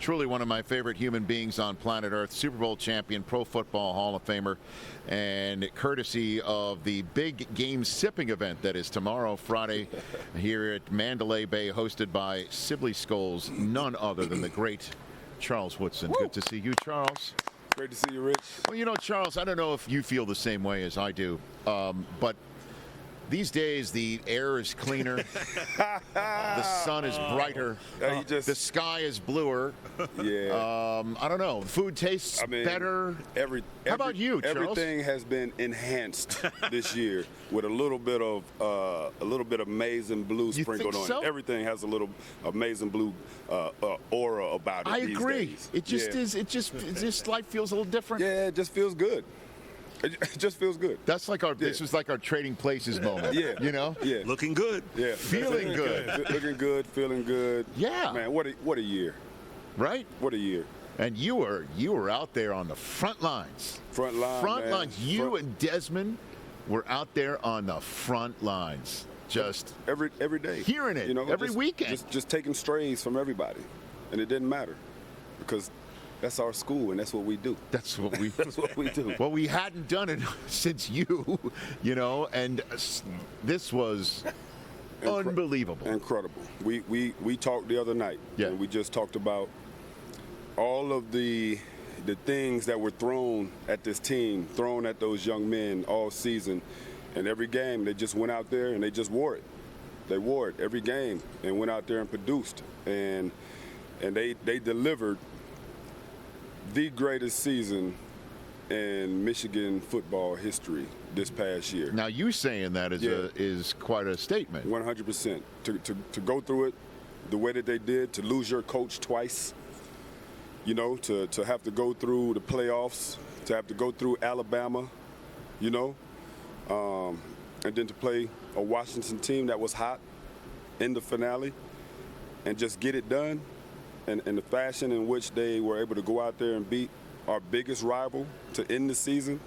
Truly one of my favorite human beings on planet Earth, Super Bowl champion, Pro Football Hall of Famer, and courtesy of the big game sipping event that is tomorrow, Friday, here at Mandalay Bay, hosted by Sibley Scholes, none other than the great Charles Woodson. Woo. Good to see you, Charles. Great to see you, Rich. Well, you know, Charles, I don't know if you feel the same way as I do, but these days the air is cleaner, the sun is brighter, the sky is bluer. Yeah. I don't know. Food tastes better. How about you, Charles? Everything has been enhanced this year with a little bit of maize and blue sprinkled on it. Everything has a little amazing blue aura about it. I these agree. days. It just is. This life feels a little different. Yeah, it just feels good. It just feels good. That's like our. This was like our trading places moment. Yeah. You know. Yeah. Looking good. Yeah. Feeling good. Looking good. Feeling good. Yeah. Man, what a year. Right. What a year. And you were out there on the front lines. Front lines. You and Desmond were out there on the front lines. Just every day. Hearing it. Every weekend. Just taking strays from everybody, and it didn't matter because that's our school and that's what we do. That's what we do. Well, we hadn't done it since you know, and this was unbelievable. Incredible. We talked the other night. Yeah. And we just talked about all of the things that were thrown at this team, thrown at those young men all season. And every game they just went out there and they just wore it. They wore it every game and went out there and produced. And they delivered the greatest season in Michigan football history this past year. Now, you saying that is quite a statement. 100%. To go through it the way that they did, to lose your coach twice, you know, to have to go through the playoffs, to have to go through Alabama, you know, and then to play a Washington team that was hot in the finale and just get it done. And the fashion in which they were able to go out there and beat our biggest rival to end the season,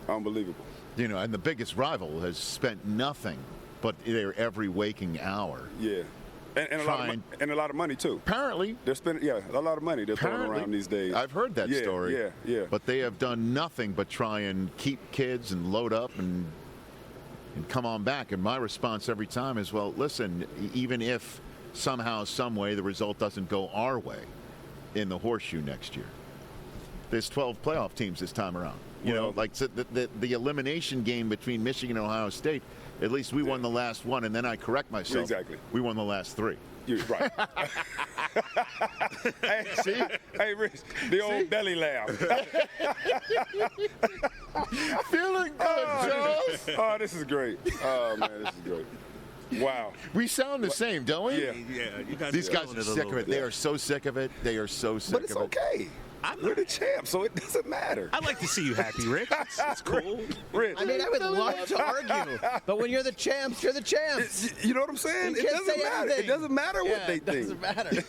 unbelievable. You know, and the biggest rival has spent nothing but their every waking hour. Yeah, and a lot of money too. Apparently, they're spending a lot of money they're throwing around these days. I've heard that story. Yeah. But they have done nothing but try and keep kids and load up and come on back. And my response every time is, well, listen, even if somehow, some way, the result doesn't go our way in the horseshoe next year. There's 12 playoff teams this time around. You know, like so the elimination game between Michigan and Ohio State, at least we won the last one, and then I correct myself. Exactly. We won the last three. You're right. Hey, Rich, the old belly laugh. Feeling good, Charles. Oh, this is great. Oh, man, this is great. Wow. We sound the same, don't we? Yeah. You guys These guys are sick of it. They are so sick of it. They are so sick of it. But it's okay. We're the champs, so it doesn't matter. I like to see you happy, Rick. That's cool. Rich. I mean, I would love to argue, but when you're the champs, you're the champs. You know what I'm saying? You can't say anything. It doesn't matter what they think. It doesn't matter.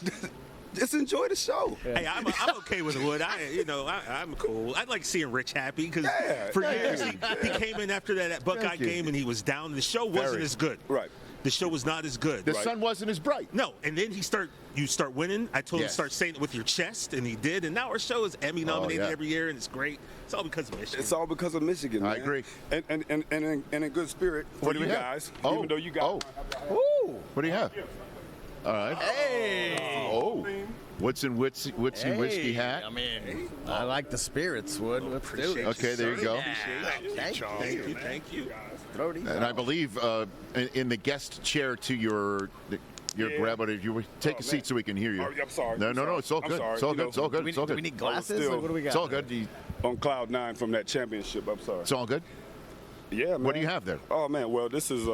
Just enjoy the show. Hey, I'm okay with Wood. I'm cool. I like seeing Rich happy because for years he came in after that Buckeye game and he was down. The show wasn't as good. Right. The show was not as good. The sun wasn't as bright. No, and then you start winning. I told him to start saying it with your chest, and he did. And now our show is Emmy nominated every year, and it's great. It's all because of Michigan. It's all because of Michigan, man. I agree. And in good spirit for you guys, even though you guys. What do you have? All right. Hey. Oh. Woodson whiskey hat. I mean, I like the spirits, Wood. Let's do it. Okay, there you go. Yeah. Thank you. And I believe in the guest chair to your grab it. You take a seat so we can hear you. I'm sorry. No, it's all good. It's all good. It's all good. It's all Do good. we need glasses? What do we got? It's all good. On cloud 9 from that championship. I'm sorry. It's all good. Yeah, man. What do you have there? Oh man, well this is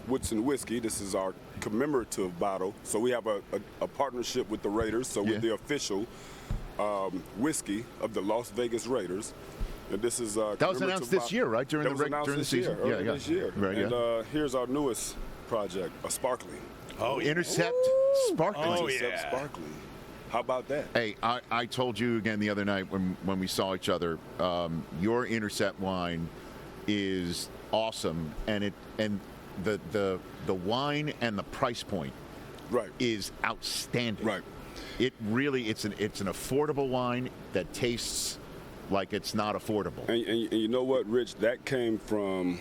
Woodson whiskey. This is our commemorative bottle. So we have a partnership with the Raiders. So we're the official whiskey of the Las Vegas Raiders. And this is that was announced this year, right? During the season. This year. Right. And here's our newest project, a sparkling. Oh, Intercept Sparkling. Intercept Sparkling. How about that? Hey, I told you again the other night when we saw each other, your Intercept wine is awesome, and the wine and the price point is outstanding. Right. It really, it's an affordable wine that tastes like it's not affordable. And you know what, Rich? That came from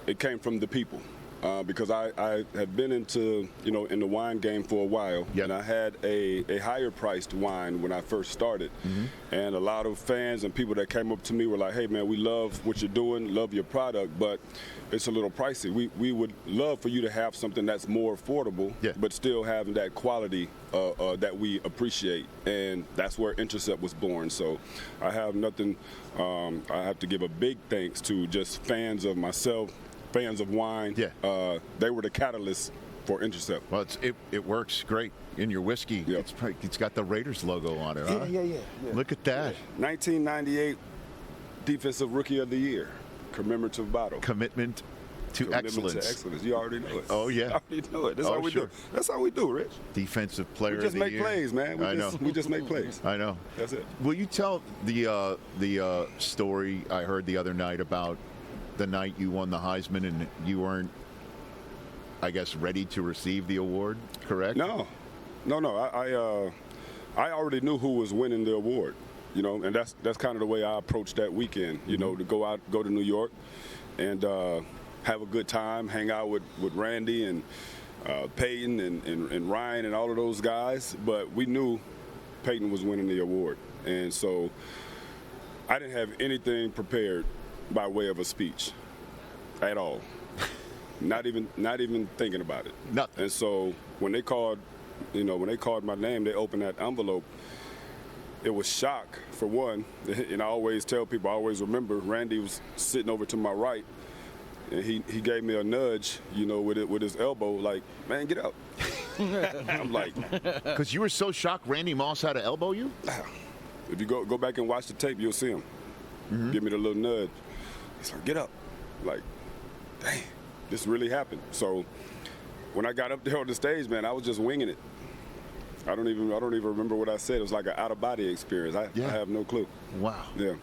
the people. Because I had been into, in the wine game for a while, and I had a higher priced wine when I first started. And a lot of fans and people that came up to me were like, hey man, we love what you're doing, love your product, but it's a little pricey. We would love for you to have something that's more affordable, but still having that quality that we appreciate. And that's where Intercept was born. So I have nothing, I have to give a big thanks to just fans of myself, fans of wine. They were the catalyst for Intercept. Well, it works great in your whiskey. It's got the Raiders logo on it, huh? Yeah. Look at that. 1998 Defensive Rookie of the Year, commemorative bottle. Commitment to excellence. You already know it. Oh, yeah. You already know it. That's how we do. That's how we do, Rich. Defensive player of the year. We just make plays, man. We just make plays. I know. That's it. Will you tell the story I heard the other night about the night you won the Heisman and you weren't, I guess, ready to receive the award, correct? No. I already knew who was winning the award, and that's kind of the way I approached that weekend, to go to New York and have a good time, hang out with Randy and Peyton and Ryan and all of those guys. But we knew Peyton was winning the award, and so I didn't have anything prepared by way of a speech at all. not even thinking about it. Nothing. And so when they called my name, they opened that envelope. It was shock, for one. And I always tell people, I always remember Randy was sitting over to my right, and he gave me a nudge, with his elbow, like, man, get up. I'm like, because you were so shocked Randy Moss had to elbow you? If you go back and watch the tape, you'll see him. Give me the little nudge. He's like, get up. Like, dang, this really happened. So when I got up there on the stage, man, I was just winging it. I don't even remember what I said. It was like an out-of-body experience. I have no clue. Wow. Yeah.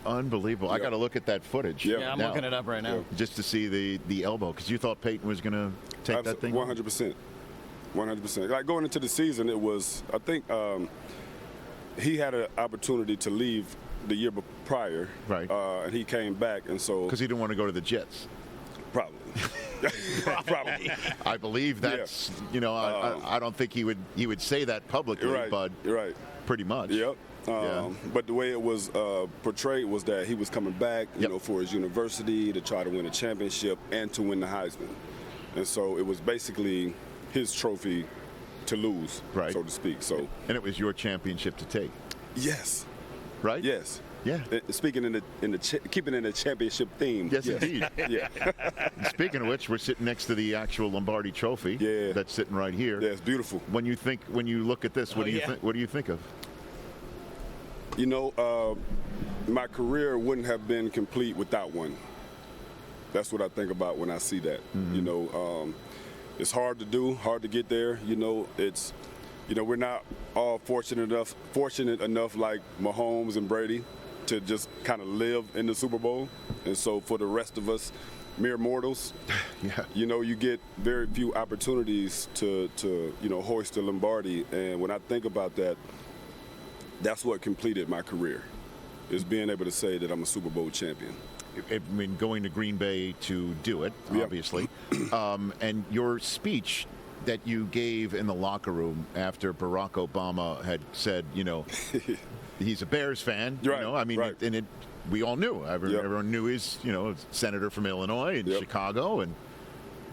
Unbelievable. I got to look at that footage. Yeah, I'm looking it up right now. Just to see the elbow, because you thought Peyton was going to take that thing? 100%. 100%. Like, going into the season, it was, I think he had an opportunity to leave the year prior. Right. And he came back, and so. Because he didn't want to go to the Jets. Probably. Probably. I believe that's, I don't think he would say that publicly, but pretty much. Yep. But the way it was portrayed was that he was coming back, for his university to try to win a championship and to win the Heisman. And so it was basically his trophy to lose, so to speak. So. And it was your championship to take. Yes. Right? Yes. Yeah. Speaking keeping in the championship theme. Yes, indeed. Yeah. Speaking of which, we're sitting next to the actual Lombardi Trophy. Yeah. That's sitting right here. Yeah, it's beautiful. When you look at this, what do you think of? My career wouldn't have been complete without one. That's what I think about when I see that. It's hard to do, hard to get there. It's. We're not all fortunate enough like Mahomes and Brady to just kind of live in the Super Bowl. And so for the rest of us, mere mortals, you get very few opportunities to hoist the Lombardi. And when I think about that, that's what completed my career, is being able to say that I'm a Super Bowl champion. I mean, going to Green Bay to do it, obviously. And your speech that you gave in the locker room after Barack Obama had said, he's a Bears fan. And we all knew. Everyone knew he's, senator from Illinois and Chicago,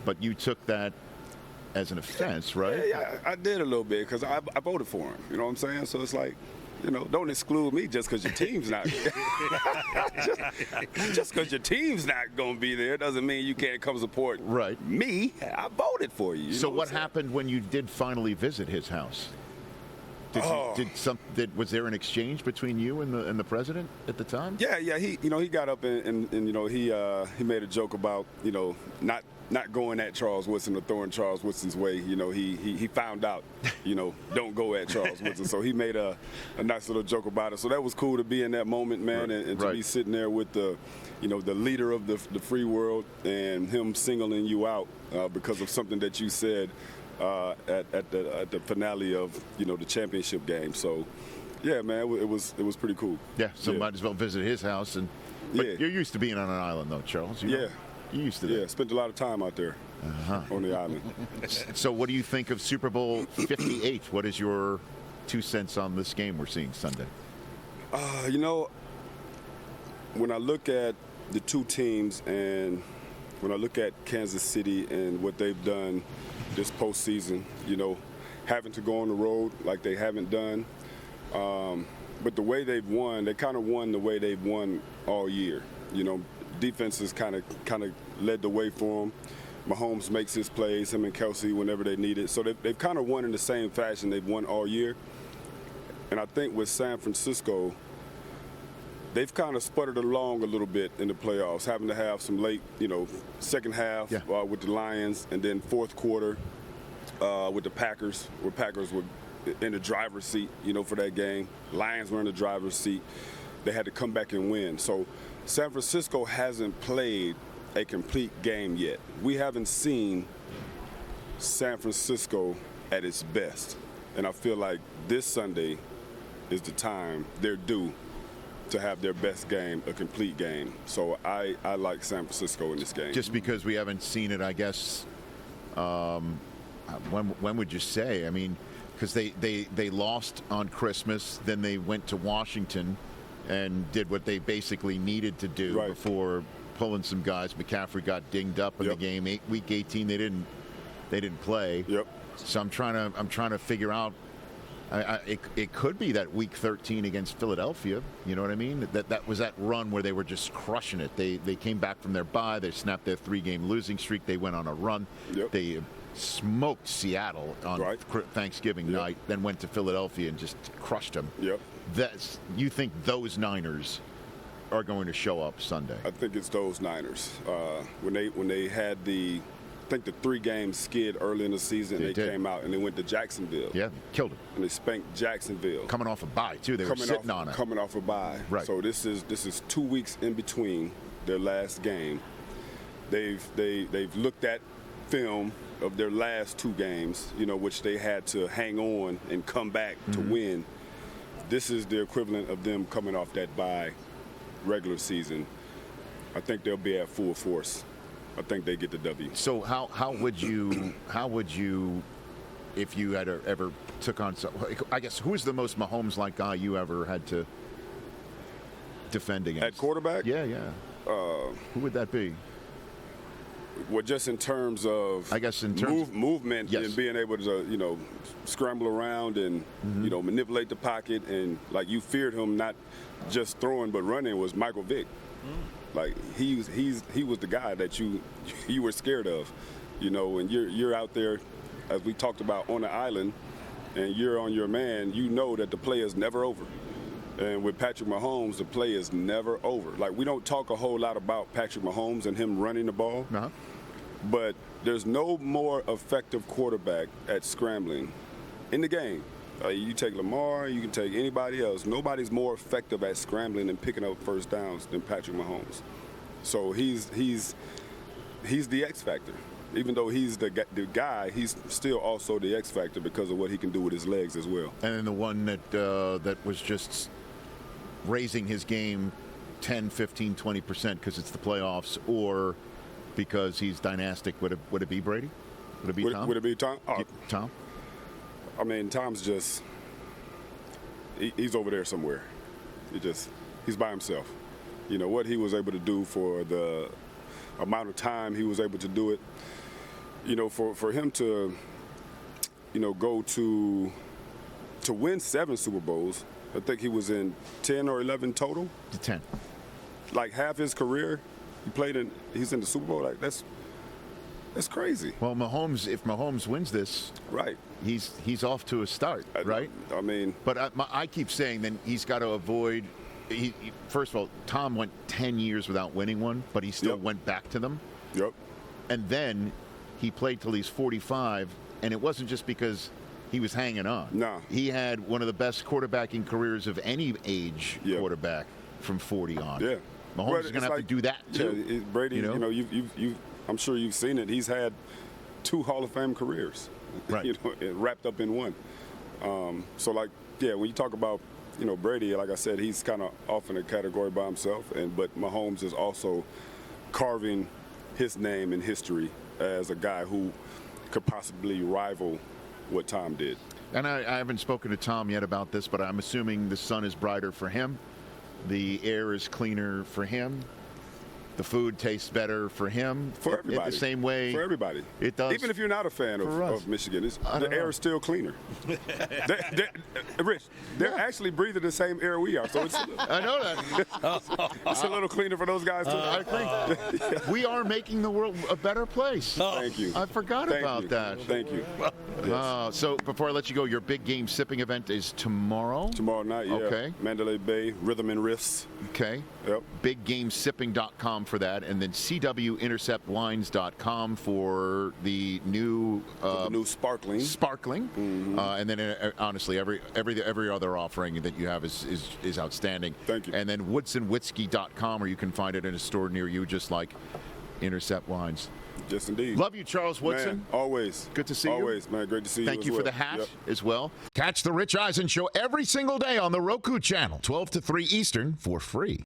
but you took that as an offense, right? Yeah, I did a little bit because I voted for him. You know what I'm saying? So it's like, don't exclude me just because your team's not. just because your team's not going to be there doesn't mean you can't come support me. I voted for you. So what happened when you did finally visit his house? Was there an exchange between you and the president at the time? Yeah. He got up and he made a joke about not going at Charles Woodson or throwing Charles Woodson's way. He found out, don't go at Charles Woodson. So he made a nice little joke about it. So that was cool to be in that moment, man, and to be sitting there with the leader of the free world and him singling you out because of something that you said at the finale of the championship game. So, yeah, man, it was pretty cool. Yeah, so yeah. might as well visit his house. But you're used to being on an island, though, Charles. You used to that. Yeah, spent a lot of time out there on the island. So what do you think of Super Bowl LVIII? What is your 2 cents on this game we're seeing Sunday? When I look at the two teams and when I look at Kansas City and what they've done this postseason, having to go on the road like they haven't done, but the way they've won, they kind of won the way they've won all year. Defenses kind of led the way for them. Mahomes makes his plays, him and Kelsey, whenever they need it. So they've kind of won in the same fashion they've won all year. And I think with San Francisco, they've kind of sputtered along a little bit in the playoffs, having to have some late, second half with the Lions, and then fourth quarter with the Packers, where Packers were in the driver's seat, for that game. Lions were in the driver's seat. They had to come back and win. So San Francisco hasn't played a complete game yet. We haven't seen San Francisco at its best. And I feel like this Sunday is the time they're due to have their best game, a complete game. So I like San Francisco in this game. Just because we haven't seen it, I guess, when would you say? I mean, because they lost on Christmas, then they went to Washington and did what they basically needed to do before pulling some guys. McCaffrey got dinged up in the game. Week 18, they didn't play. Yep. So I'm trying to figure out. It could be that Week 13 against Philadelphia. You know what I mean? That was that run where they were just crushing it. They came back from their bye. They snapped their 3-game losing streak. They went on a run. Yep. They smoked Seattle on Thanksgiving night. Then went to Philadelphia and just crushed them. Yep. You think those Niners are going to show up Sunday? I think it's those Niners. When they had the 3-game skid early in the season, they came out and they went to Jacksonville. Yeah, killed them. And they spanked Jacksonville. Coming off a bye too. They were sitting on it. Coming off a bye. Right. So this is 2 weeks in between their last game. They've looked at film of their last 2 games, which they had to hang on and come back to win. This is the equivalent of them coming off that bye regular season. I think they'll be at full force. I think they get the W. So how would you if you had ever took on I guess who's the most Mahomes-like guy you ever had to defend against? At quarterback? Yeah. Who would that be? Well, just in terms of movement and being able to scramble around and manipulate the pocket, and like you feared him not just throwing but running, was Michael Vick. Like he was the guy that you were scared of, and you're out there, as we talked about, on the island, and you're on your man. You know that the play is never over. And with Patrick Mahomes, the play is never over. Like, we don't talk a whole lot about Patrick Mahomes and him running the ball, but there's no more effective quarterback at scrambling in the game. You take Lamar, you can take anybody else. Nobody's more effective at scrambling and picking up first downs than Patrick Mahomes. So he's the X factor. Even though he's the guy, he's still also the X factor because of what he can do with his legs as well. And then the one that was just raising his game 10, 15, 20% because it's the playoffs, or because he's dynastic, would it be Brady? Would it be Tom? Would it be Tom? Tom? I mean, Tom's just he's over there somewhere. He's by himself. What he was able to do for the amount of time he was able to do it. For him to go to win 7 Super Bowls. I think he was in 10 or 11 total. 10. Like half his career, he's in the Super Bowl. Like that's crazy. Well, if Mahomes wins this, right, he's off to a start, right? I mean, but I keep saying then he's got to avoid. First of all, Tom went 10 years without winning one, but he still went back to them. Yep. And then he played till he's 45, and it wasn't just because he was hanging on. No. He had one of the best quarterbacking careers of any age quarterback from 40 on. Yeah. Mahomes is going to have to do that too. Yeah, Brady, I'm sure you've seen it. He's had 2 Hall of Fame careers, Right. wrapped up in one. So, like, yeah, when you talk about, Brady, like I said, he's kind of off in a category by himself, but Mahomes is also carving his name in history as a guy who could possibly rival what Tom did. And I haven't spoken to Tom yet about this, but I'm assuming the sun is brighter for him. The air is cleaner for him. The food tastes better for him. For everybody. The same way. For everybody. It does. Even if you're not a fan of Michigan, the air is still cleaner. Rich, they're actually breathing the same air we are. So it's I know that. it's a little cleaner for those guys, too. I think we are making the world a better place. Thank you. I forgot about that. Thank you. So before I let you go, your big game sipping event is tomorrow? Tomorrow night, yeah. Okay. Mandalay Bay, Rhythm and Riffs. Okay. Yep. BigGameSipping.com for that, and then CWInterceptWines.com for the new sparkling. Sparkling. Mm-hmm. And then honestly, every other offering that you have is outstanding. Thank you. And then WoodsonWhiskey.com, where you can find it in a store near you, just like Intercept Wines. Yes, indeed. Love you, Charles Woodson. Man, always. Good to see you. Always, man. Great to see you. Thank you for well. the hat as well. Catch the Rich Eisen Show every single day on the Roku channel, 12 to 3 Eastern, for free.